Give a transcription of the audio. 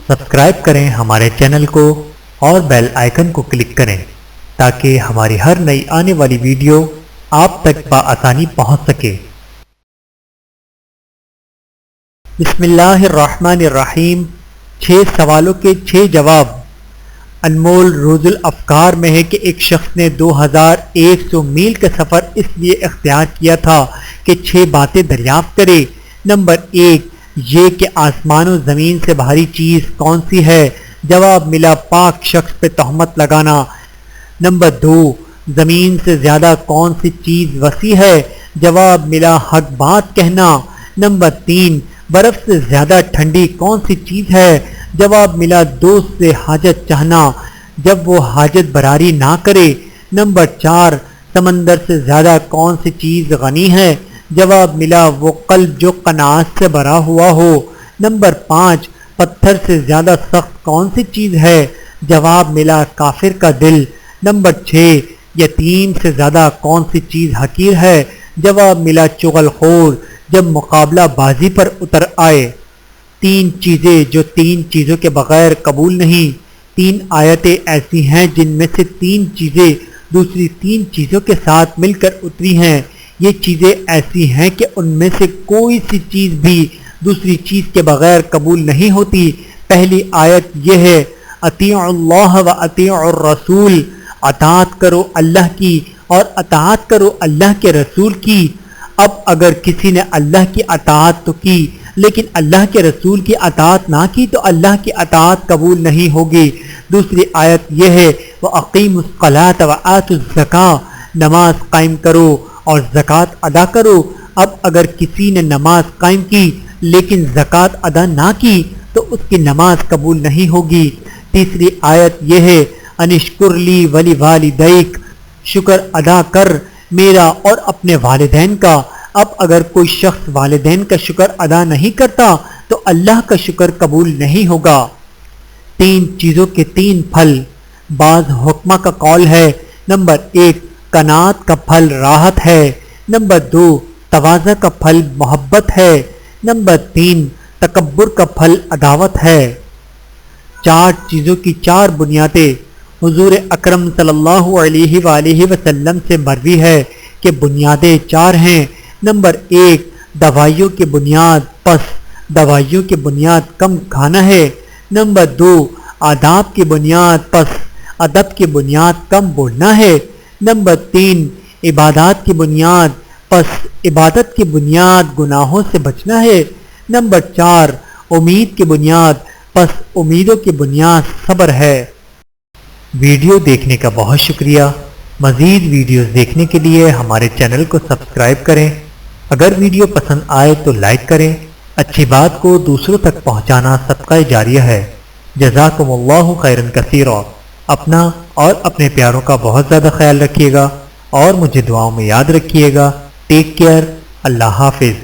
Subscribe کریں ہمارے channel کو اور بیل آئیکن کو کلک کریں تاکہ ہماری ہر نئی آنے والی ویڈیو آپ تک بآسانی پہنچ سکے۔ بسم اللہ الرحمن الرحیم۔ 6 سوالوں کے 6 جواب۔ انمول روز الافکار میں ہے کہ ایک شخص نے 2100 میل کا سفر اس لیے اختیار کیا تھا کہ 6 باتیں دریافت کرے۔ نمبر 1، یہ کہ آسمان و زمین سے بھاری چیز کون سی ہے؟ جواب ملا پاک شخص پہ تہمت لگانا۔ نمبر 2، زمین سے زیادہ کون سی چیز وسیع ہے؟ جواب ملا حق بات کہنا۔ نمبر 3، برف سے زیادہ ٹھنڈی کون سی چیز ہے؟ جواب ملا دوست سے حاجت چاہنا جب وہ حاجت براری نہ کرے۔ نمبر 4، سمندر سے زیادہ کون سی چیز غنی ہے؟ جواب ملا وہ قلب جو قناعت سے بھرا ہوا ہو۔ نمبر 5، پتھر سے زیادہ سخت کون سی چیز ہے؟ جواب ملا کافر کا دل۔ نمبر 6، یتیم سے زیادہ کون سی چیز حقیر ہے؟ جواب ملا چغل خور جب مقابلہ بازی پر اتر آئے۔ 3 چیزیں جو 3 چیزوں کے بغیر قبول نہیں۔ 3 آیتیں ایسی ہیں جن میں سے 3 چیزیں دوسری 3 چیزوں کے ساتھ مل کر اتری ہیں۔ یہ چیزیں ایسی ہیں کہ ان میں سے کوئی سی چیز بھی دوسری چیز کے بغیر قبول نہیں ہوتی۔ پہلی آیت یہ ہے اطیعوا اللہ و اطیعوا الرسول، اطاعت کرو اللہ کی اور اطاعت کرو اللہ کے رسول کی۔ اب اگر کسی نے اللہ کی اطاعت تو کی لیکن اللہ کے رسول کی اطاعت نہ کی تو اللہ کی اطاعت قبول نہیں ہوگی۔ دوسری آیت یہ ہے وَأَقِیمُوا الصَّلَاةَ وَآتُوا الزَّکَاةَ، نماز قائم کرو اور زکوٰۃ ادا کرو۔ اب اگر کسی نے نماز قائم کی لیکن زکوٰۃ ادا نہ کی تو اس کی نماز قبول نہیں ہوگی۔ تیسری آیت یہ ہے ان اشکر لی وَلِوَالِدَیک، شکر ادا کر میرا اور اپنے والدین کا۔ اب اگر کوئی شخص والدین کا شکر ادا نہیں کرتا تو اللہ کا شکر قبول نہیں ہوگا۔ 3 چیزوں کے 3 پھل۔ بعض حکمہ کا قول ہے نمبر 1، قناعت کا پھل راحت ہے۔ نمبر 2، تواضع کا پھل محبت ہے۔ نمبر 3، تکبر کا پھل عداوت ہے۔ 4 چیزوں کی 4 بنیادیں۔ حضور اکرم صلی اللہ علیہ وآلہ وسلم سے مروی ہے کہ بنیادیں 4 ہیں۔ نمبر 1، دوائیوں کی بنیاد پس دوائیوں کی بنیاد کم کھانا ہے۔ نمبر 2، آداب کی بنیاد پس ادب کی بنیاد کم بولنا ہے۔ نمبر 3، عبادات کی بنیاد پس عبادت کی بنیاد گناہوں سے بچنا ہے۔ نمبر 4، امید کی بنیاد پس امیدوں کی بنیاد صبر ہے۔ ویڈیو دیکھنے کا بہت شکریہ۔ مزید ویڈیوز دیکھنے کے لیے ہمارے چینل کو سبسکرائب کریں۔ اگر ویڈیو پسند آئے تو لائک کریں۔ اچھی بات کو دوسروں تک پہنچانا صدقہ جاریہ ہے۔ جزاکم اللہ خیرا کثیرا۔ اپنا اور اپنے پیاروں کا بہت زیادہ خیال رکھیے گا اور مجھے دعاؤں میں یاد رکھیے گا۔ Take care. اللہ حافظ۔